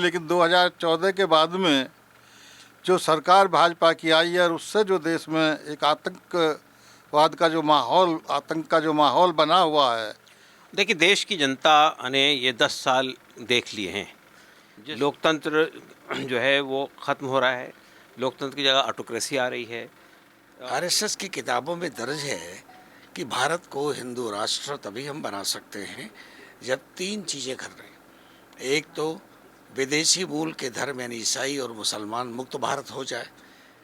लेकिन 2014 के बाद में जो सरकार भाजपा की आई है और उससे जो देश में एक आतंक का जो माहौल बना हुआ है। देखिए, देश की जनता ने ये 10 साल देख लिए हैं। लोकतंत्र जो है वो ख़त्म हो रहा है, लोकतंत्र की जगह ऑटोक्रेसी आ रही है। आरएसएस की किताबों में दर्ज है कि भारत को हिंदू राष्ट्र तभी हम बना सकते हैं जब 3 चीज़ें कर रहे हैं। एक तो विदेशी मूल के धर्म यानी ईसाई और मुसलमान मुक्त भारत हो जाए।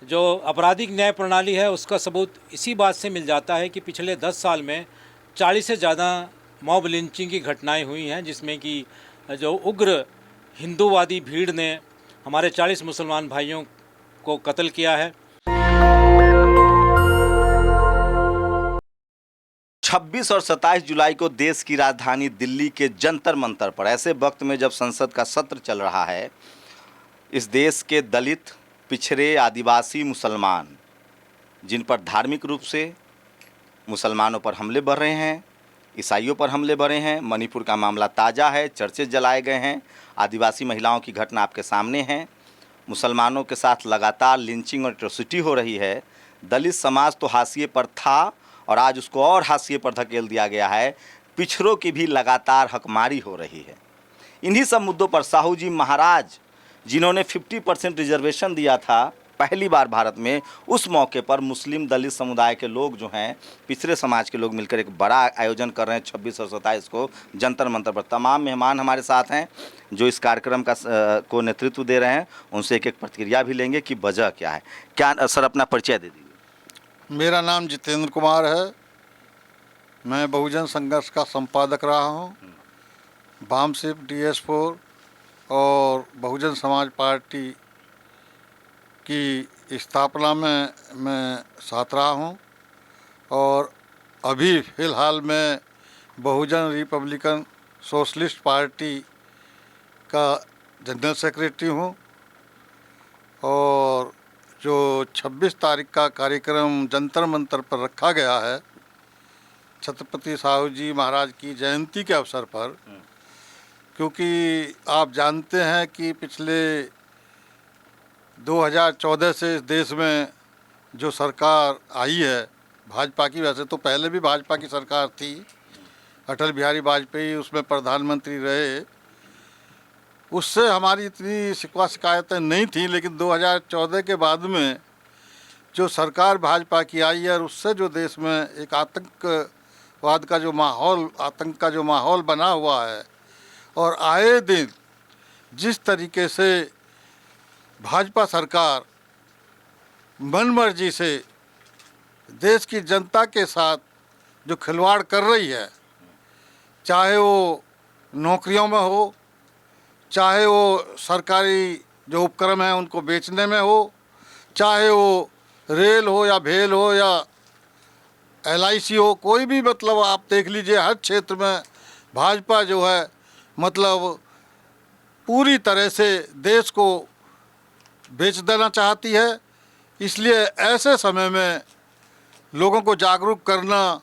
जो आपराधिक न्याय प्रणाली है उसका सबूत इसी बात से मिल जाता है कि पिछले 10 साल में 40 से ज़्यादा मॉब लिंचिंग की घटनाएं हुई हैं, जिसमें कि जो उग्र हिंदूवादी भीड़ ने हमारे 40 मुसलमान भाइयों को कत्ल किया है। 26 और 27 जुलाई को देश की राजधानी दिल्ली के जंतर मंतर पर, ऐसे वक्त में जब संसद का सत्र चल रहा है, इस देश के दलित, पिछड़े, आदिवासी, मुसलमान, जिन पर धार्मिक रूप से मुसलमानों पर हमले बढ़ रहे हैं, ईसाइयों पर हमले बढ़े हैं। मणिपुर का मामला ताज़ा है, चर्चे जलाए गए हैं, आदिवासी महिलाओं की घटना आपके सामने है, मुसलमानों के साथ लगातार लिंचिंग और एट्रोसिटी हो रही है। दलित समाज तो हाशिए पर था और आज उसको और हाशिए पर धकेल दिया गया है। पिछड़ों की भी लगातार हकमारी हो रही है। इन्हीं सब मुद्दों पर साहू जी महाराज, जिन्होंने 50% रिजर्वेशन दिया था पहली बार भारत में, उस मौके पर मुस्लिम दलित समुदाय के लोग जो हैं, पिछड़े समाज के लोग मिलकर एक बड़ा आयोजन कर रहे हैं 26 और 27 को जंतर मंतर पर। तमाम मेहमान हमारे साथ हैं जो इस कार्यक्रम का को नेतृत्व दे रहे हैं। उनसे एक एक प्रतिक्रिया भी लेंगे कि वजह क्या है। क्या सर, अपना परिचय दे दीजिए। मेरा नाम जितेंद्र कुमार है। मैं बहुजन संघर्ष का संपादक रहा हूँ। वामसिप, DS4 और बहुजन समाज पार्टी की स्थापना में मैं साथ रहा हूँ और अभी फ़िलहाल मैं बहुजन रिपब्लिकन सोशलिस्ट पार्टी का जनरल सेक्रेटरी हूँ। और जो 26 तारीख का कार्यक्रम जंतर मंतर पर रखा गया है छत्रपति साहू जी महाराज की जयंती के अवसर पर, क्योंकि आप जानते हैं कि पिछले 2014 से इस देश में जो सरकार आई है भाजपा की, वैसे तो पहले भी भाजपा की सरकार थी, अटल बिहारी वाजपेयी उसमें प्रधानमंत्री रहे, उससे हमारी इतनी शिकवा शिकायतें नहीं थी। लेकिन 2014 के बाद में जो सरकार भाजपा की आई है और उससे जो देश में एक आतंक का जो माहौल बना हुआ है और आए दिन जिस तरीके से भाजपा सरकार मनमर्जी से देश की जनता के साथ जो खिलवाड़ कर रही है, चाहे वो नौकरियों में हो, चाहे वो सरकारी जो उपक्रम हैं उनको बेचने में हो, चाहे वो रेल हो या भेल हो या LIC हो, कोई भी, मतलब आप देख लीजिए हर क्षेत्र में भाजपा जो है मतलब पूरी तरह से देश को बेच देना चाहती है। इसलिए ऐसे समय में लोगों को जागरूक करना,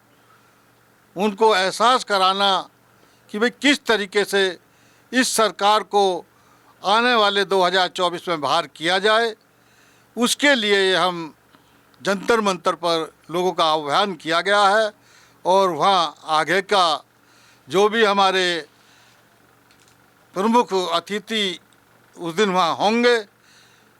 उनको एहसास कराना कि भाई किस तरीके से इस सरकार को आने वाले 2024 में बाहर किया जाए, उसके लिए हम जंतर मंतर पर लोगों का आह्वान किया गया है। और वहाँ आगे का जो भी हमारे प्रमुख अतिथि उस दिन वहाँ होंगे,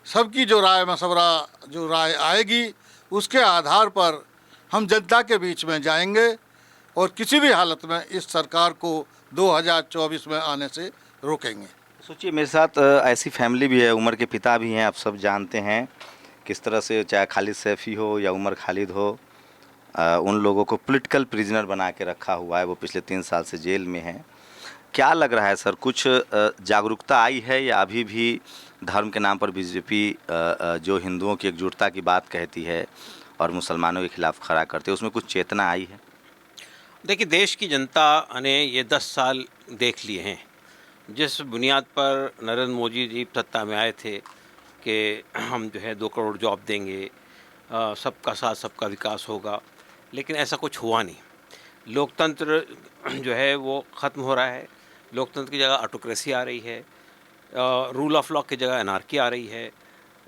सबकी जो राय आएगी उसके आधार पर हम जनता के बीच में जाएंगे और किसी भी हालत में इस सरकार को 2024 में आने से रोकेंगे। सोचिए, मेरे साथ ऐसी फैमिली भी है, उमर के पिता भी हैं। आप सब जानते हैं किस तरह से, चाहे खालिद सैफ़ी हो या उमर खालिद हो, उन लोगों को पॉलिटिकल प्रिजनर बना के रखा हुआ है। वो पिछले 3 साल से जेल में हैं। क्या लग रहा है सर, कुछ जागरूकता आई है या अभी भी धर्म के नाम पर बीजेपी जो हिंदुओं की एकजुटता की बात कहती है और मुसलमानों के खिलाफ खड़ा करते हैं, उसमें कुछ चेतना आई है? देखिए, देश की जनता ने ये 10 साल देख लिए हैं। जिस बुनियाद पर नरेंद्र मोदी जी सत्ता में आए थे कि हम जो है 2 करोड़ जॉब देंगे, सबका साथ सबका विकास होगा, लेकिन ऐसा कुछ हुआ नहीं। लोकतंत्र जो है वो ख़त्म हो रहा है, लोकतंत्र की जगह ऑटोक्रेसी आ रही है। रूल ऑफ लॉ की जगह अनार्की आ रही है,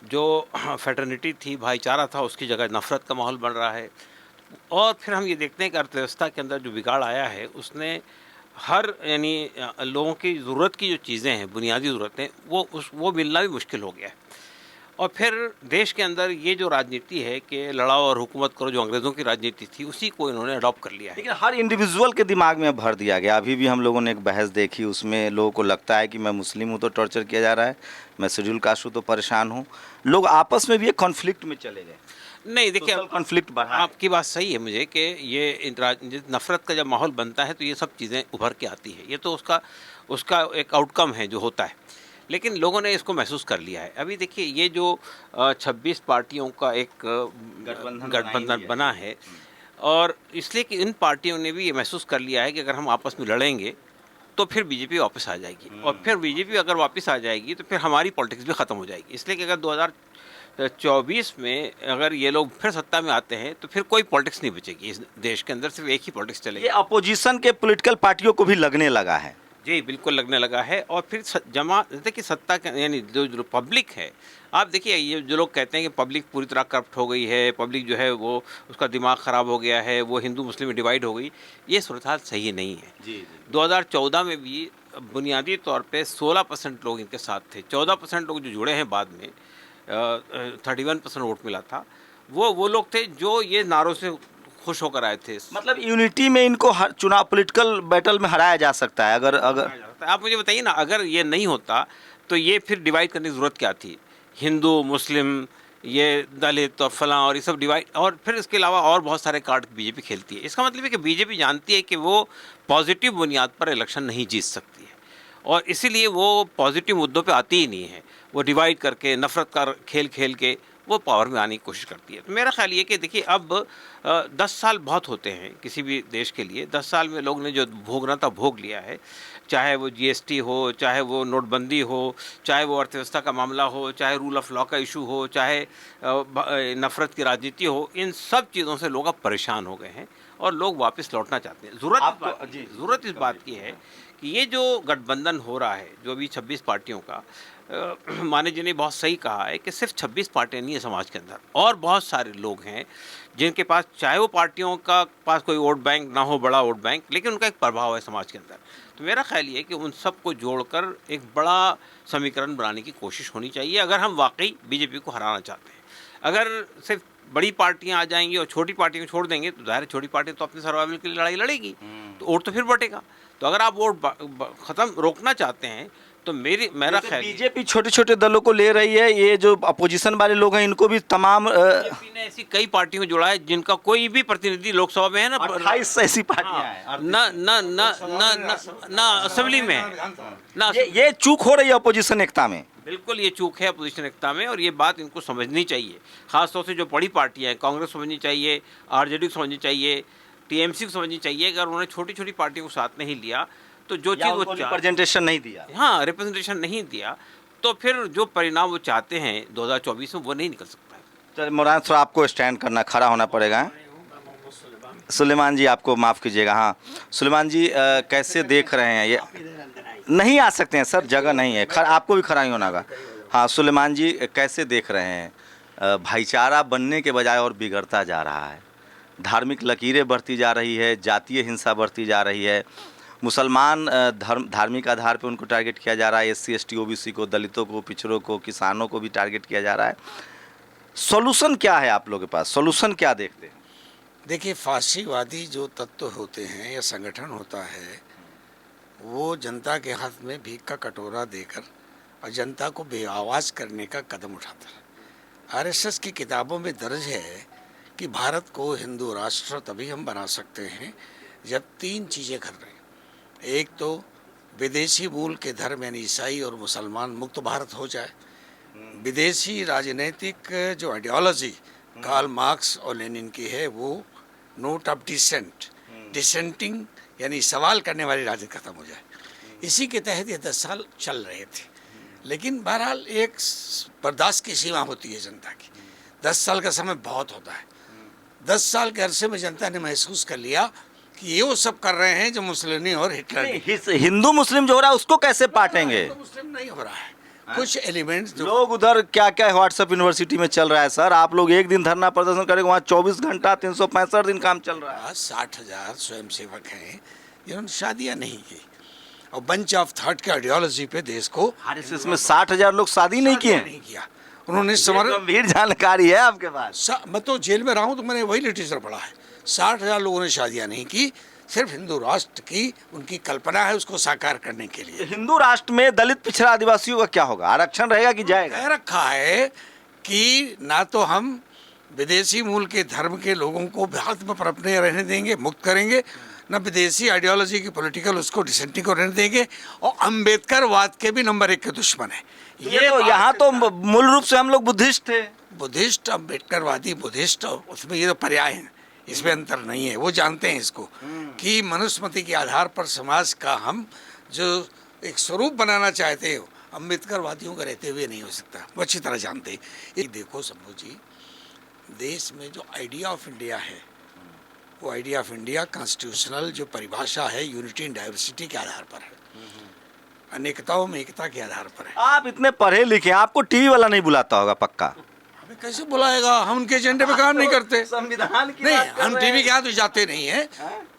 जो फेटर्निटी थी, भाईचारा था, उसकी जगह नफ़रत का माहौल बन रहा है। और फिर हम ये देखते हैं कि अर्थव्यवस्था के अंदर जो बिगाड़ आया है उसने हर यानी लोगों की ज़रूरत की जो चीज़ें हैं, बुनियादी ज़रूरतें, वो मिलना भी मुश्किल हो गया है। और फिर देश के अंदर ये जो राजनीति है कि लड़ाओ और हुकूमत करो, जो अंग्रेज़ों की राजनीति थी, उसी को इन्होंने अडॉप्ट कर लिया है। लेकिन हर इंडिविजुअल के दिमाग में भर दिया गया। अभी भी हम लोगों ने एक बहस देखी, उसमें लोगों को लगता है कि मैं मुस्लिम हूँ तो टॉर्चर किया जा रहा है, मैं शेड्यूल कास्ट हूँ तो परेशान हूँ। लोग आपस में भी एक कॉन्फ्लिक्ट में चले गए। नहीं देखिए, कॉन्फ्लिक्ट बढ़ा। आपकी बात सही है मुझे कि ये नफ़रत का जब माहौल बनता है तो ये सब चीज़ें उभर के आती है। ये तो उसका एक आउटकम है जो होता है, लेकिन लोगों ने इसको महसूस कर लिया है। अभी देखिए, ये जो 26 पार्टियों का एक गठबंधन बना है, और इसलिए कि इन पार्टियों ने भी ये महसूस कर लिया है कि अगर हम आपस में लड़ेंगे तो फिर बीजेपी वापस आ जाएगी, और फिर बीजेपी अगर वापस आ जाएगी तो फिर हमारी पॉलिटिक्स भी ख़त्म हो जाएगी। इसलिए कि अगर 2024 में अगर ये लोग फिर सत्ता में आते हैं तो फिर कोई पॉलिटिक्स नहीं बचेगी इस देश के अंदर, सिर्फ एक ही पॉलिटिक्स चलेगी। ये अपोजिशन के पॉलिटिकल पार्टियों को भी लगने लगा है। जी बिल्कुल लगने लगा है। और फिर देखिए, सत्ता के यानी जो पब्लिक है, आप देखिए, ये जो लोग कहते हैं कि पब्लिक पूरी तरह करप्ट हो गई है, पब्लिक जो है वो उसका दिमाग ख़राब हो गया है, वो हिंदू मुस्लिम में डिवाइड हो गई, ये सूरत हाल सही नहीं है। जी 2014 में भी बुनियादी तौर पे 16% लोग इनके साथ थे। 14% लोग जो जुड़े हैं बाद में, 31% वोट मिला था, वो लोग थे जो ये नारों से खुश होकर आए थे। मतलब यूनिटी में इनको हर चुनाव पॉलिटिकल बैटल में हराया जा सकता है। अगर आप मुझे बताइए ना, अगर ये नहीं होता तो ये फिर डिवाइड करने की ज़रूरत क्या थी? हिंदू मुस्लिम, ये दलित और फलां और ये सब डिवाइड, और फिर इसके अलावा और बहुत सारे कार्ड बीजेपी खेलती है। इसका मतलब है कि बीजेपी जानती है कि वो पॉजिटिव बुनियाद पर इलेक्शन नहीं जीत सकती है, और इसीलिए वो पॉजिटिव मुद्दों पे आती ही नहीं है। वो डिवाइड करके, नफ़रत का खेल खेल के वो पावर में आने की कोशिश करती है। तो मेरा ख्याल ये कि देखिए, अब 10 साल बहुत होते हैं किसी भी देश के लिए। 10 साल में लोग ने जो भोगना था भोग लिया है, चाहे वो जीएसटी हो, चाहे वो नोटबंदी हो, चाहे वो अर्थव्यवस्था का मामला हो, चाहे रूल ऑफ लॉ का इशू हो, चाहे नफ़रत की राजनीति हो, इन सब चीज़ों से लोग अब परेशान हो गए हैं और लोग वापस लौटना चाहते हैं। ज़रूरत इस बात की है कि ये जो गठबंधन हो रहा है, जो अभी 26 पार्टियों का, माने जी ने बहुत सही कहा है कि सिर्फ 26 पार्टियाँ नहीं है समाज के अंदर, और बहुत सारे लोग हैं जिनके पास, चाहे वो पार्टियों का पास कोई वोट बैंक ना हो, बड़ा वोट बैंक, लेकिन उनका एक प्रभाव है समाज के अंदर। तो मेरा ख्याल ये है कि उन सबको जोड़कर एक बड़ा समीकरण बनाने की कोशिश होनी चाहिए, अगर हम वाकई बीजेपी को हराना चाहते हैं। अगर सिर्फ बड़ी पार्टियां आ जाएंगी और छोटी पार्टियों को छोड़ देंगे तो ज़ाहिर छोटी पार्टी तो अपने सर्वाइवल के लिए लड़ाई लड़ेगी, तो वोट तो फिर बटेगा। तो अगर आप वोट ख़त्म रोकना चाहते हैं तो मेरा ख्याल, बीजेपी छोटे छोटे दलों को ले रही है। ये जो अपोजिशन वाले लोग हैं इनको भी तमाम बीजेपी ने ऐसी कई पार्टियों को जोड़ा है जिनका कोई भी प्रतिनिधि लोकसभा में है ना, 28 ऐसी पार्टियां हैं ना ना ना ना ना ना असेंबली में है ना। ये चूक हो रही है अपोजिशन एकता में। बिल्कुल ये चूक है अपोजिशन एकता में, और ये बात इनको समझनी चाहिए। खासतौर से जो बड़ी पार्टियां हैं, कांग्रेस समझनी चाहिए, आरजेडी को समझनी चाहिए, टीएमसी को समझनी चाहिए। अगर उन्होंने छोटी छोटी पार्टियों को साथ नहीं लिया तो जो चीज़ वो रिप्रेजेंटेशन नहीं दिया, हाँ रिप्रेजेंटेशन नहीं दिया, तो फिर जो परिणाम वो चाहते हैं 2024 में वो नहीं निकल सकता है। चल मौलाना साहब, आपको स्टैंड करना, खड़ा होना पड़ेगा। सुलेमान जी आपको माफ़ कीजिएगा। हाँ सुलेमान जी, कैसे देख रहे हैं ये? नहीं आ सकते हैं सर, जगह नहीं है, आपको भी खड़ा ही होना होगा। हाँ सुलेमान जी, कैसे देख रहे हैं? भाईचारा बनने के बजाय और बिगड़ता जा रहा है, धार्मिक लकीरें बढ़ती जा रही है, जातीय हिंसा बढ़ती जा रही है, मुसलमान धार्मिक आधार पर उनको टारगेट किया जा रहा है, SC ST OBC को, दलितों को, पिछड़ों को, किसानों को भी टारगेट किया जा रहा है। सॉल्यूशन क्या है आप लोगों के पास? सॉल्यूशन क्या देखते हैं? देखिए, फांसीवादी जो तत्व होते हैं या संगठन होता है, वो जनता के हाथ में भीख का कटोरा देकर और जनता को बेआवाज़ करने का कदम उठाता है। RSS की किताबों में दर्ज है कि भारत को हिंदू राष्ट्र तभी हम बना सकते हैं जब 3 चीज़ें कर रहे हैं। एक तो विदेशी मूल के धर्म यानी ईसाई और मुसलमान मुक्त भारत हो जाए, विदेशी राजनीतिक जो आइडियोलॉजी कार्ल मार्क्स और लेनिन की है, वो नोट ऑफ डिसेंटिंग यानी सवाल करने वाली राजनीति खत्म हो जाए। इसी के तहत ये 10 साल चल रहे थे, लेकिन बहरहाल एक बर्दाश्त की सीमा होती है जनता की। 10 साल का समय बहुत होता है। 10 साल के अरसे में जनता ने महसूस कर लिया कि ये वो सब कर रहे हैं जो मुसलिनी और हिटलर। हिंदू मुस्लिम जो हो रहा है उसको कैसे पाटेंगे? तो मुस्लिम नहीं हो रहा है, कुछ एलिमेंट्स जो लोग उधर क्या क्या व्हाट्सएप यूनिवर्सिटी में चल रहा है सर, आप लोग एक दिन धरना प्रदर्शन करेंगे, वहाँ 24 घंटा 365 दिन काम चल रहा है। 60,000 स्वयंसेवक हैं जिन्होंने शादियां नहीं की और बंच ऑफ थॉट के आइडियोलॉजी पे देश को आरएसएस में 60,000 लोग शादी नहीं किए। नहीं किया उन्होंने। गंभीर जानकारी है आपके पास। मैं तो जेल में रहा हूँ तो मैंने वही लिटरेचर पढ़ा है। 60,000 लोगों ने शादियां नहीं की, सिर्फ हिंदू राष्ट्र की उनकी कल्पना है उसको साकार करने के लिए। हिंदू राष्ट्र में दलित पिछड़ा आदिवासियों का क्या होगा, आरक्षण रहेगा कि जाएगा? कह रखा है कि ना तो हम विदेशी मूल के धर्म के लोगों को भारत में पनपने रहने देंगे, मुक्त करेंगे, न विदेशी आइडियोलॉजी की पॉलिटिकल उसको डिसेंटिंग को रहने देंगे, और अम्बेडकरवाद के भी नंबर 1 के दुश्मन है। ये तो यहाँ तो मूल रूप से हम लोग बुद्धिस्ट थे। बुद्धिस्ट, अम्बेडकरवादी, बुद्धिस्ट, उसमें ये तो पर्याय है, इसमें अंतर नहीं है। वो जानते हैं इसको कि मनुस्मृति के आधार पर समाज का हम जो एक स्वरूप बनाना चाहते हो, अम्बेडकरवादियों का रहते हुए नहीं हो सकता। वो अच्छी तरह जानते हैं। ये देखो शंभू जी, देश में जो आइडिया ऑफ इंडिया है, वो आइडिया ऑफ इंडिया कॉन्स्टिट्यूशनल जो परिभाषा है यूनिटी इन डाइवर्सिटी के आधार पर है, अनेकताओं में एकता के आधार पर है। आप इतने पढ़े लिखे, आपको टीवी वाला नहीं बुलाता होगा पक्का? हमें कैसे बुलाएगा, हम उनके एजेंडे पे काम नहीं करते। संविधान की नहीं, बात कर हम रहे टीवी हैं। के यहाँ तो जाते नहीं है।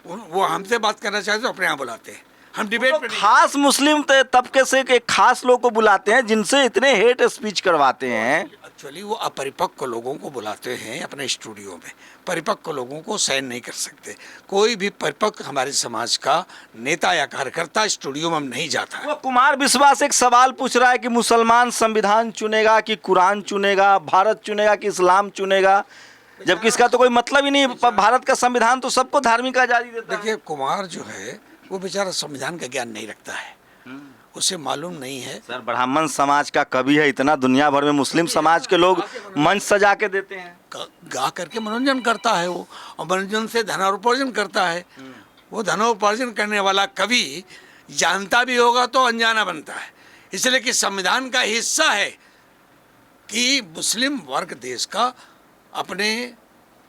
वो हमसे बात करना चाहते तो अपने यहाँ बुलाते हैं, हम डिबेट तो पे नहीं। खास मुस्लिम तबके से एक खास लोग को बुलाते हैं जिनसे इतने हेट स्पीच करवाते हैं। एक्चुअली वो अपरिपक्व लोगों को बुलाते हैं अपने स्टूडियो में, परिपक्व लोगों को सहन नहीं कर सकते। कोई भी परिपक्व हमारे समाज का नेता या कार्यकर्ता स्टूडियो में हम नहीं जाता है। वो कुमार विश्वास एक सवाल पूछ रहा है कि मुसलमान संविधान चुनेगा कि कुरान चुनेगा, भारत चुनेगा कि इस्लाम चुनेगा, जबकि इसका तो कोई मतलब ही नहीं। भारत का संविधान तो सबको धार्मिक आजादी देता है। देखिए, कुमार जो है वो बेचारा संविधान का ज्ञान नहीं रखता है, उसे मालूम नहीं है। सर, ब्राह्मण समाज का कवि है, इतना दुनिया भर में मुस्लिम समाज के लोग मंच सजा के देते हैं, गा करके मनोरंजन करता है वो, और मनोरंजन से धनोपार्जन करता है। वो धनोपार्जन करने वाला कवि जानता भी होगा तो अनजाना बनता है, इसलिए कि संविधान का हिस्सा है कि मुस्लिम वर्ग देश का अपने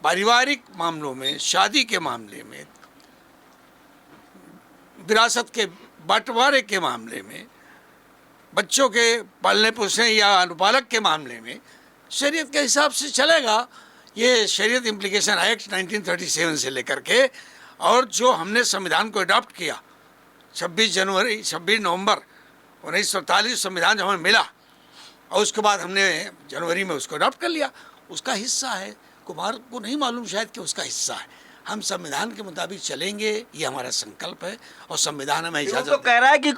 पारिवारिक मामलों में, शादी के मामले में, विरासत के बंटवारे के मामले में, बच्चों के पालने पोसने या अनुपालक के मामले में शरीयत के हिसाब से चलेगा। ये शरीयत इम्प्लीकेशन एक्ट 1937 से लेकर के, और जो हमने संविधान को अडॉप्ट किया 26 नवंबर 1947 संविधान जब हमें मिला, और उसके बाद हमने जनवरी में उसको अडॉप्ट कर लिया, उसका हिस्सा है। कुमार को नहीं मालूम शायद कि उसका हिस्सा है। हम संविधान के मुताबिक चलेंगे, ये हमारा संकल्प है, और संविधान हमें इजाजत तो कह रहा है कि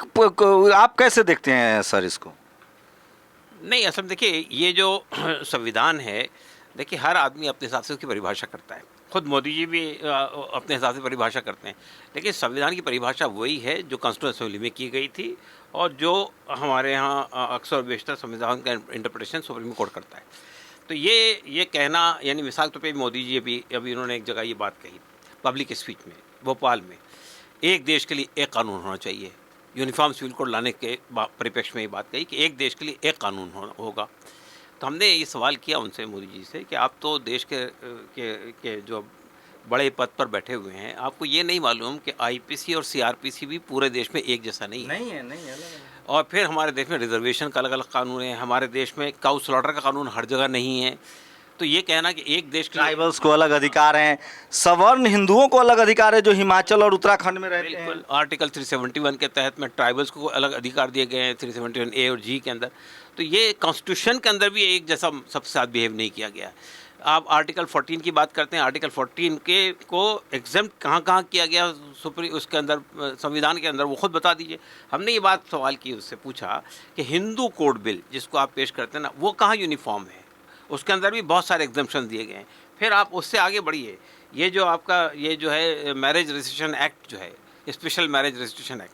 आप कैसे देखते हैं सर इसको? नहीं, असल में देखिए, ये जो संविधान है, देखिए हर आदमी अपने हिसाब से उसकी परिभाषा करता है। खुद मोदी जी भी अपने हिसाब से परिभाषा करते हैं, लेकिन संविधान की परिभाषा वही है जो कॉन्स्टिट्यूशन असेंबली में की गई थी, और जो हमारे यहाँ अक्सर बेशतर संविधान का इंटरप्रिटेशन सुप्रीम कोर्ट करता है। तो ये कहना, यानी मिसाल तौर पे मोदी जी अभी उन्होंने एक जगह ये बात कही पब्लिक स्पीच में भोपाल में, एक देश के लिए एक कानून होना चाहिए। यूनिफॉर्म सिविल कोड लाने के परिप्रेक्ष्य में ये बात कही कि एक देश के लिए एक कानून होगा। तो हमने ये सवाल किया उनसे, मोदी जी से, कि आप तो देश के जो बड़े पद पर बैठे हुए हैं, आपको ये नहीं मालूम कि आईपीसी और सीआरपीसी भी पूरे देश में एक जैसा नहीं है। और फिर हमारे देश में रिजर्वेशन का अलग अलग कानून है, हमारे देश में काउ स्लॉटर का कानून हर जगह नहीं है। तो ये कहना कि एक देश के ट्राइबल्स को अलग अधिकार हैं, सवर्ण हिंदुओं को अलग अधिकार है जो हिमाचल और उत्तराखंड में रहते हैं। बिल्कुल, आर्टिकल 371 के तहत में ट्राइबल्स को अलग अधिकार दिए गए हैं, 371A और G के अंदर। तो ये कॉन्स्टिट्यूशन के अंदर भी एक जैसा सबके साथ बिहेव नहीं किया गया। आप आर्टिकल 14 की बात करते हैं, आर्टिकल 14 को एग्जाम्प्ट कहाँ किया गया उसके अंदर, संविधान के अंदर, वो खुद बता दीजिए। हमने ये बात सवाल की, उससे पूछा कि हिंदू कोड बिल जिसको आप पेश करते हैं ना, वो कहाँ यूनिफॉर्म है? उसके अंदर भी बहुत सारे एग्जाम्पशन दिए गए हैं। फिर आप उससे आगे बढ़िए, ये जो आपका ये जो है मैरिज रजिस्ट्रेशन एक्ट जो है, स्पेशल मैरिज रजिस्ट्रेशन एक्ट,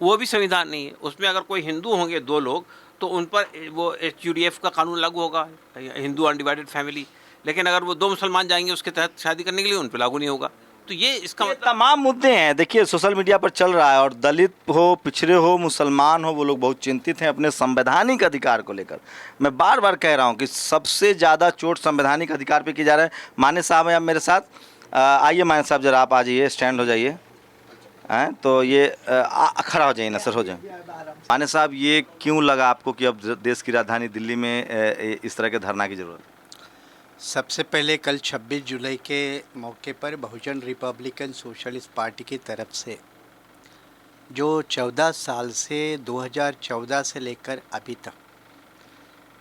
वो भी संविधान नहीं है। उसमें अगर कोई हिंदू होंगे 2 लोग तो उन पर वो HUDF का कानून लागू होगा, हिंदू अनडिवाइडेड फैमिली। लेकिन अगर वो 2 मुसलमान जाएंगे उसके तहत शादी करने के लिए, उन पर लागू नहीं होगा। तो ये इसका मतलब तमाम मुद्दे हैं। देखिए, सोशल मीडिया पर चल रहा है, और दलित हो, पिछड़े हो, मुसलमान हो, वो लोग बहुत चिंतित हैं अपने संवैधानिक अधिकार को लेकर। मैं बार बार कह रहा हूं कि सबसे ज़्यादा चोट संवैधानिक अधिकार पे की जा रहा है। माने साहब हैं आप मेरे साथ, आइए माने साहब, जरा आप आ जाइए, स्टैंड हो जाइए। हैं। तो ये खड़ा हो जाइए ना सर, हो जाए। माने साहब, ये क्यों लगा आपको कि अब देश की राजधानी दिल्ली में इस तरह के धरना की जरूरत है? सबसे पहले कल 26 जुलाई के मौके पर बहुजन रिपब्लिकन सोशलिस्ट पार्टी की तरफ से जो 14 साल से 2014 से लेकर अभी तक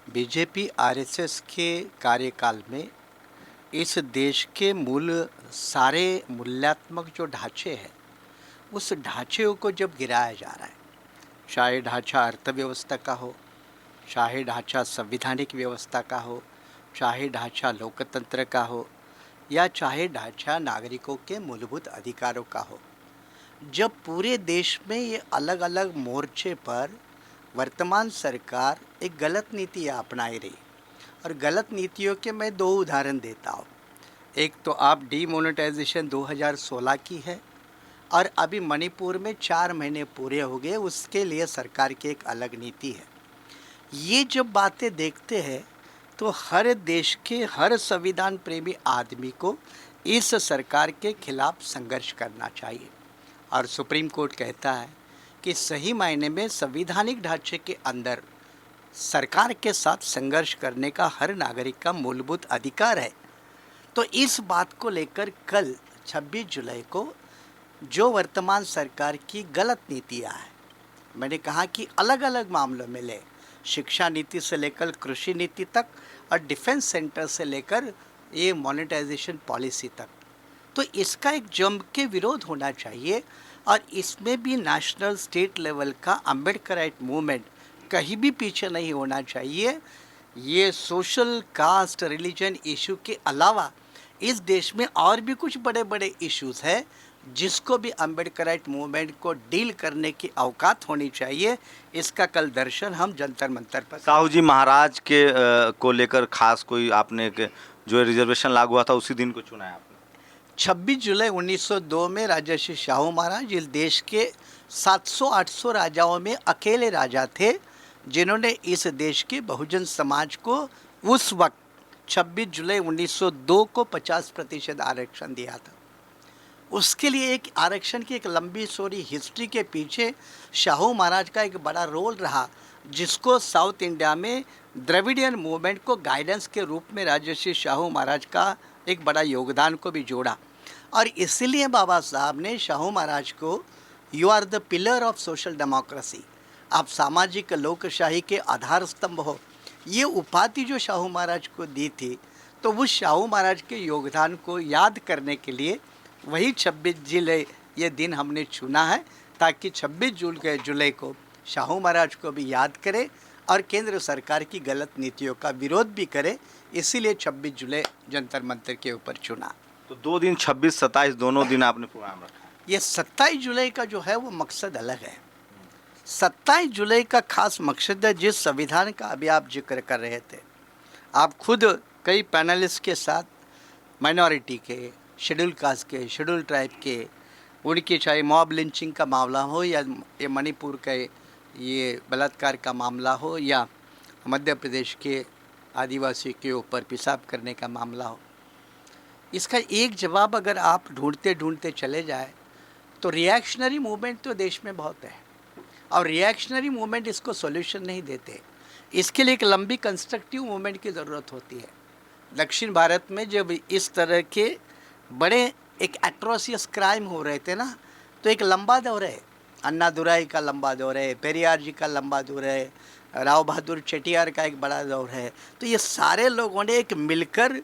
बीजेपी आरएसएस के कार्यकाल में इस देश के मूल सारे मूल्यात्मक जो ढांचे हैं, उस ढांचे को जब गिराया जा रहा है, चाहे ढांचा अर्थव्यवस्था का हो, चाहे ढांचा संवैधानिक व्यवस्था का हो, चाहे ढांचा लोकतंत्र का हो, या चाहे ढांचा नागरिकों के मूलभूत अधिकारों का हो, जब पूरे देश में ये अलग अलग मोर्चे पर वर्तमान सरकार एक गलत नीति अपनाई रही, और गलत नीतियों के मैं दो उदाहरण देता हूँ। एक तो आप डीमोनेटाइजेशन 2016 की है, और अभी मणिपुर में 4 महीने पूरे हो गए, उसके लिए सरकार की एक अलग नीति है। ये जब बातें देखते हैं तो हर देश के हर संविधान प्रेमी आदमी को इस सरकार के खिलाफ संघर्ष करना चाहिए, और सुप्रीम कोर्ट कहता है कि सही मायने में संवैधानिक ढांचे के अंदर सरकार के साथ संघर्ष करने का हर नागरिक का मूलभूत अधिकार है। तो इस बात को लेकर कल 26 जुलाई को जो वर्तमान सरकार की गलत नीतियाँ हैं, मैंने कहा कि अलग अलग मामलों में ले, शिक्षा नीति से लेकर कृषि नीति तक, और डिफेंस सेंटर से लेकर ये मोनेटाइजेशन पॉलिसी तक, तो इसका एक जम के विरोध होना चाहिए। और इसमें भी नेशनल स्टेट लेवल का अम्बेडकराइट मूवमेंट कहीं भी पीछे नहीं होना चाहिए। ये सोशल कास्ट रिलीजन इशू के अलावा इस देश में और भी कुछ बड़े बड़े इश्यूज हैं जिसको भी अम्बेडकराइट मूवमेंट को डील करने की औकात होनी चाहिए। इसका कल दर्शन हम जंतर मंतर पर। साहू जी महाराज के को लेकर खास कोई आपने जो रिजर्वेशन लागू हुआ था उसी दिन को चुना है आपने? 26 जुलाई 1902 में राजर्षि शाहू महाराज इस देश के 700-800 राजाओं में अकेले राजा थे जिन्होंने इस देश के बहुजन समाज को उस वक्त 26 जुलाई 1902 को 50% आरक्षण दिया था। उसके लिए एक आरक्षण की एक लंबी स्टोरी हिस्ट्री के पीछे शाहू महाराज का एक बड़ा रोल रहा, जिसको साउथ इंडिया में द्रविडियन मूवमेंट को गाइडेंस के रूप में राजर्षि शाहू महाराज का एक बड़ा योगदान को भी जोड़ा। और इसीलिए बाबा साहब ने शाहू महाराज को you are the pillar of social democracy, आप सामाजिक लोकशाही के आधार स्तंभ हो, ये उपाधि जो शाहू महाराज को दी थी। तो उस शाहू महाराज के योगदान को याद करने के लिए वही 26 जुलाई ये दिन हमने चुना है, ताकि 26 जुलाई को शाहू महाराज को भी याद करें और केंद्र सरकार की गलत नीतियों का विरोध भी करें। इसीलिए 26 जुलाई जंतर मंतर के ऊपर चुना। तो 2 दिन 26-27 दोनों दिन आपने प्रोग्राम रखा है। ये 27 जुलाई का जो है वो मकसद अलग है। 27 जुलाई का खास मकसद है जिस संविधान का अभी आप जिक्र कर रहे थे, आप खुद कई पैनलिस्ट के साथ माइनॉरिटी के, शेड्यूल कास्ट के, शेड्यूल ट्राइब के, उनकी चाहे मॉब लिंचिंग का मामला हो या ये मणिपुर का ये बलात्कार का मामला हो या मध्य प्रदेश के आदिवासी के ऊपर पेशाब करने का मामला हो, इसका एक जवाब अगर आप ढूंढते ढूंढते चले जाए तो रिएक्शनरी मूवमेंट तो देश में बहुत है, और रिएक्शनरी मूवमेंट इसको सॉल्यूशन नहीं देते। इसके लिए एक लंबी कंस्ट्रक्टिव मूवमेंट की ज़रूरत होती है। दक्षिण भारत में जब इस तरह के बड़े एक एट्रोसियस क्राइम हो रहे थे ना, तो एक लंबा दौर है, अन्ना दुराई का लंबा दौर है, पेरियार जी का लंबा दौर है, राव बहादुर चेटियार का एक बड़ा दौर है। तो ये सारे लोगों ने एक मिलकर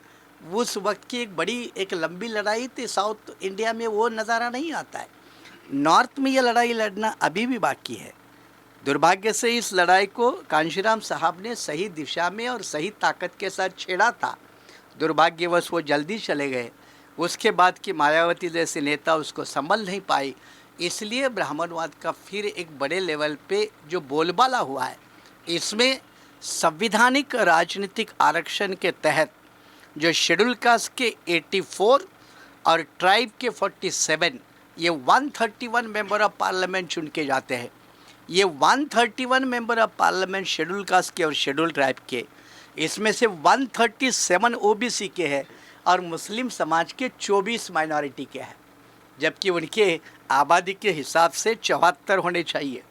उस वक्त की एक बड़ी एक लंबी लड़ाई थी। साउथ इंडिया में वो नज़ारा नहीं आता है, नॉर्थ में ये लड़ाई लड़ना अभी भी बाकी है। दुर्भाग्य से इस लड़ाई को कांशीराम साहब ने सही दिशा में और सही ताकत के साथ छेड़ा था, दुर्भाग्यवश वो जल्दी चले गए। उसके बाद की मायावती जैसे नेता उसको संभल नहीं पाई, इसलिए ब्राह्मणवाद का फिर एक बड़े लेवल पे जो बोलबाला हुआ है, इसमें संविधानिक राजनीतिक आरक्षण के तहत जो शेड्यूल कास्ट के 84 और ट्राइब के 47, ये 131 मेंबर ऑफ पार्लियामेंट चुन के जाते हैं। ये 131 member of parliament schedule caste के और शेड्यूल ट्राइब के, इसमें से 137 ओबीसी के हैं और मुस्लिम समाज के 24 माइनॉरिटी के हैं, जबकि उनके आबादी के हिसाब से 74 होने चाहिए,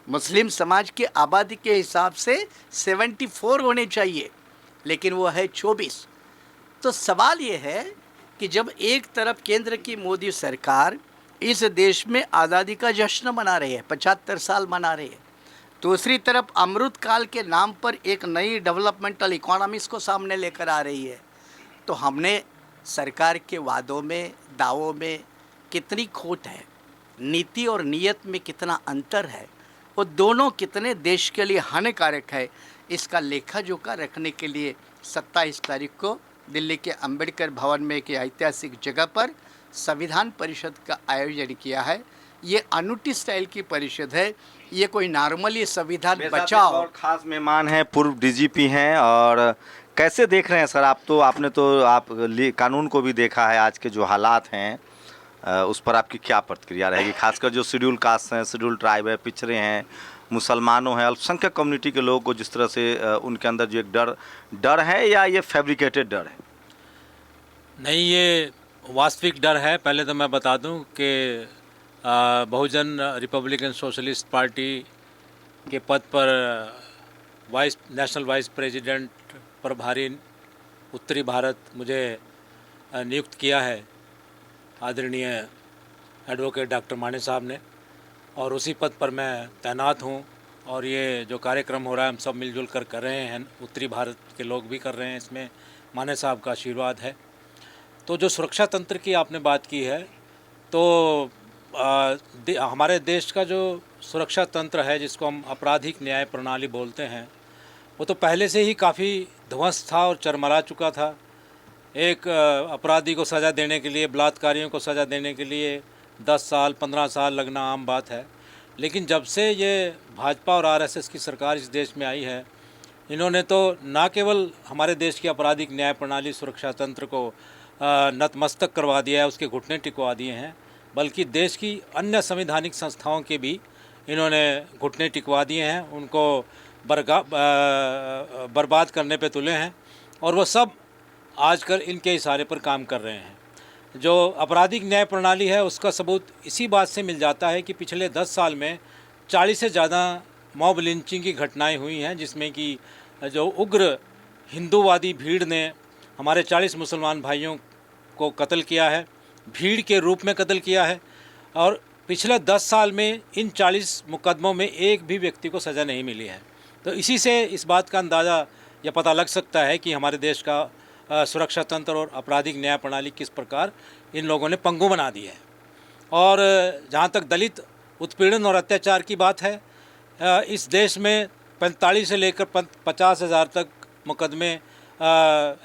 मुस्लिम समाज की आबादी के हिसाब से 74 होने चाहिए, लेकिन वो है 24। तो सवाल ये है कि जब एक तरफ केंद्र की मोदी सरकार इस देश में आज़ादी का जश्न मना रही है, 75 साल मना रही है, दूसरी तरफ अमृत काल के नाम पर एक नई डेवलपमेंटल इकोनॉमीज़ को सामने लेकर आ रही है, तो हमने सरकार के वादों में, दावों में कितनी खोट है, नीति और नीयत में कितना अंतर है, वो दोनों कितने देश के लिए हानिकारक है, इसका लेखा जोखा रखने के लिए 27 तारीख को दिल्ली के अंबेडकर भवन में एक ऐतिहासिक जगह पर संविधान परिषद का आयोजन किया है। ये अनूठी स्टाइल की परिषद है, ये कोई नॉर्मली संविधान मेरे साथ बचाओ। एक और खास मेहमान हैं, पूर्व डीजीपी हैं। और कैसे देख रहे हैं सर आपने तो कानून को भी देखा है, आज के जो हालात हैं उस पर आपकी क्या प्रतिक्रिया रहेगी, खासकर जो शेड्यूल कास्ट हैं, शेड्यूल ट्राइब है, पिछड़े हैं, मुसलमानों हैं, अल्पसंख्यक कम्युनिटी के लोगों को जिस तरह से उनके अंदर जो एक डर है, या ये फैब्रिकेटेड डर है? नहीं, ये वास्तविक डर है। पहले तो मैं बता दूं कि बहुजन रिपब्लिकन सोशलिस्ट पार्टी के पद पर नेशनल वाइस प्रेसिडेंट प्रभारी उत्तरी भारत मुझे नियुक्त किया है आदरणीय एडवोकेट डॉक्टर माने साहब ने, और उसी पद पर मैं तैनात हूँ। और ये जो कार्यक्रम हो रहा है हम सब मिलजुल कर रहे हैं, उत्तरी भारत के लोग भी कर रहे हैं, इसमें माने साहब का आशीर्वाद है। तो जो सुरक्षा तंत्र की आपने बात की है, तो हमारे देश का जो सुरक्षा तंत्र है, जिसको हम आपराधिक न्याय प्रणाली बोलते हैं, वो तो पहले से ही काफ़ी ध्वस्त था और चरमरा चुका था। एक अपराधी को सज़ा देने के लिए, बलात्कारियों को सज़ा देने के लिए 10 साल 15 साल लगना आम बात है। लेकिन जब से ये भाजपा और आरएसएस की सरकार इस देश में आई है, इन्होंने तो न केवल हमारे देश की आपराधिक न्याय प्रणाली, सुरक्षा तंत्र को नतमस्तक करवा दिया है, उसके घुटने टिकवा दिए हैं, बल्कि देश की अन्य संवैधानिक संस्थाओं के भी इन्होंने घुटने टिकवा दिए हैं, उनको बर्बाद करने पे तुले हैं। और वो सब आजकल इनके इशारे पर काम कर रहे हैं। जो आपराधिक न्याय प्रणाली है, उसका सबूत इसी बात से मिल जाता है कि पिछले 10 साल में 40 से ज़्यादा मॉब लिंचिंग की घटनाएं हुई हैं, जिसमें कि जो उग्र हिंदूवादी भीड़ ने हमारे 40 मुसलमान भाइयों को कत्ल किया है, भीड़ के रूप में कत्ल किया है। और पिछले 10 साल में इन 40 मुकदमों में एक भी व्यक्ति को सज़ा नहीं मिली है। तो इसी से इस बात का अंदाज़ा या पता लग सकता है कि हमारे देश का सुरक्षा तंत्र और आपराधिक न्याय प्रणाली किस प्रकार इन लोगों ने पंगु बना दी है। और जहाँ तक दलित उत्पीड़न और अत्याचार की बात है, इस देश में 45 से लेकर 50,000 तक मुकदमे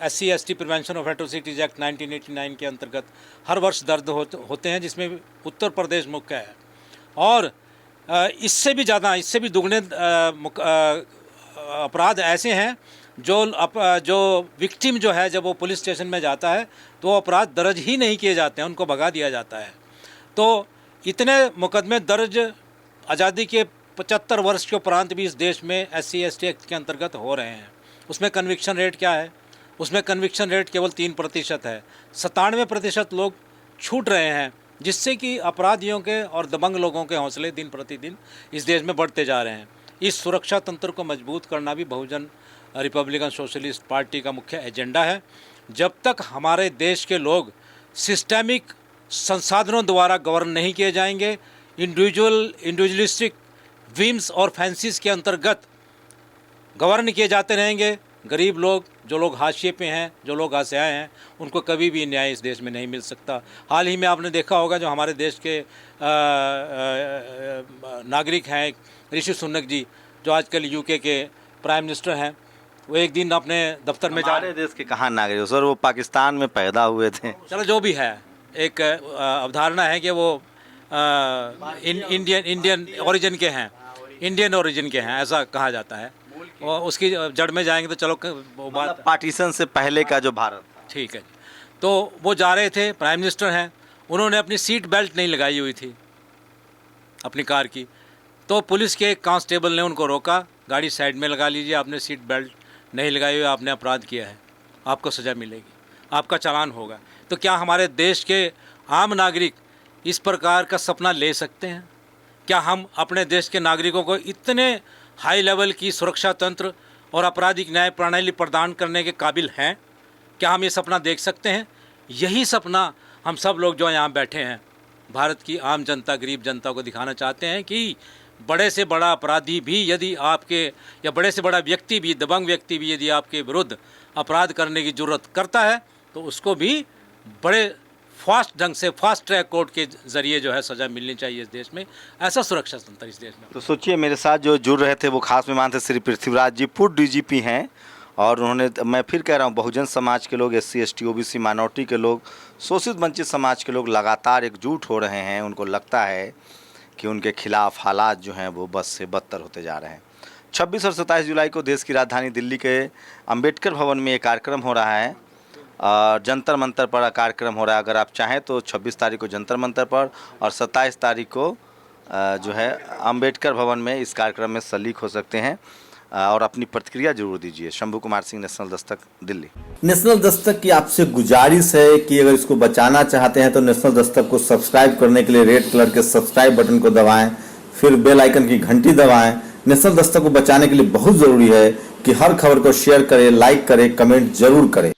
SC/ST prevention of atrocities act 1989 के अंतर्गत हर वर्ष दर्ज होते हैं, जिसमें उत्तर प्रदेश मुख्य है। और इससे भी ज़्यादा, इससे भी दुगने अपराध ऐसे हैं जो विक्टिम जो है, जब वो पुलिस स्टेशन में जाता है तो वो अपराध दर्ज ही नहीं किए जाते हैं, उनको भगा दिया जाता है। तो इतने मुकदमे दर्ज आज़ादी के 75 वर्ष के उपरांत भी इस देश में SC/ST एक्ट के अंतर्गत हो रहे हैं। उसमें कन्विक्शन रेट क्या है? उसमें कन्विक्शन रेट केवल 3% है। 97% लोग छूट रहे हैं, जिससे कि अपराधियों के और दबंग लोगों के हौसले दिन प्रतिदिन इस देश में बढ़ते जा रहे हैं। इस सुरक्षा तंत्र को मजबूत करना भी बहुजन रिपब्लिकन सोशलिस्ट पार्टी का मुख्य एजेंडा है। जब तक हमारे देश के लोग सिस्टेमिक संसाधनों द्वारा गवर्न नहीं किए जाएंगे, इंडिविजुअलिस्टिक विम्स और फैंसीज के अंतर्गत गवर्न किए जाते रहेंगे, गरीब लोग, जो लोग हाशिए पे हैं, जो लोग असहाय हैं, उनको कभी भी न्याय इस देश में नहीं मिल सकता। हाल ही में आपने देखा होगा, जो हमारे देश के नागरिक हैं, ऋषि सुनक जी, जो आजकल UK के प्राइम मिनिस्टर हैं, वो एक दिन अपने दफ्तर में हमारे देश के कहाँ नागरिक सर, वो पाकिस्तान में पैदा हुए थे। चलो जो भी है, एक अवधारणा है कि वो इंडियन ओरिजिन के हैं, इंडियन ओरिजिन के हैं, ऐसा कहा जाता है। और उसकी जड़ में जाएंगे तो चलो वो बात, मतलब पार्टीशन से पहले का जो भारत था। ठीक है जी। तो वो जा रहे थे, प्राइम मिनिस्टर हैं, उन्होंने अपनी सीट बेल्ट नहीं लगाई हुई थी अपनी कार की, तो पुलिस के एक कांस्टेबल ने उनको रोका, गाड़ी साइड में लगा लीजिए, आपने सीट बेल्ट नहीं लगाई हुई, आपने अपराध किया है, आपको सज़ा मिलेगी, आपका चालान होगा। तो क्या हमारे देश के आम नागरिक इस प्रकार का सपना ले सकते हैं? क्या हम अपने देश के नागरिकों को इतने हाई लेवल की सुरक्षा तंत्र और आपराधिक न्याय प्रणाली प्रदान करने के काबिल हैं? क्या हम ये सपना देख सकते हैं? यही सपना हम सब लोग जो यहाँ बैठे हैं, भारत की आम जनता, गरीब जनता को दिखाना चाहते हैं कि बड़े से बड़ा अपराधी भी यदि आपके, या बड़े से बड़ा व्यक्ति भी, दबंग व्यक्ति भी यदि आपके विरुद्ध अपराध करने की जरूरत करता है तो उसको भी बड़े फास्ट ढंग से, फास्ट ट्रैक कोर्ट के जरिए जो है सज़ा मिलनी चाहिए इस देश में। ऐसा सुरक्षा तंत्र इस देश में। तो सोचिए, मेरे साथ जो जुड़ रहे थे वो खास मेहमान थे श्री पृथ्वीराज जी, पूर्व डीजीपी हैं, और उन्होंने, मैं फिर कह रहा हूँ, बहुजन समाज के लोग, SC ST OBC माइनॉरिटी के लोग, शोषित वंचित समाज के लोग लगातार एकजुट हो रहे हैं। उनको लगता है कि उनके खिलाफ हालात जो हैं वो बद से बदतर होते जा रहे हैं। 26 और 27 जुलाई को देश की राजधानी दिल्ली के अंबेडकर भवन में एक कार्यक्रम हो रहा है, जंतर मंतर पर कार्यक्रम हो रहा है। अगर आप चाहें तो 26 तारीख को जंतर मंतर पर और 27 तारीख को जो है अंबेडकर भवन में इस कार्यक्रम में शरीक हो सकते हैं, और अपनी प्रतिक्रिया जरूर दीजिए। शंभू कुमार सिंह, नेशनल दस्तक, दिल्ली। नेशनल दस्तक की आपसे गुजारिश है कि अगर इसको बचाना चाहते हैं तो नेशनल दस्तक को सब्सक्राइब करने के लिए रेड कलर के सब्सक्राइब बटन को दबाएं, फिर बेल आइकन की घंटी दबाएं। नेशनल दस्तक को बचाने के लिए बहुत जरूरी है कि हर खबर को शेयर करें, लाइक करें, कमेंट जरूर करें।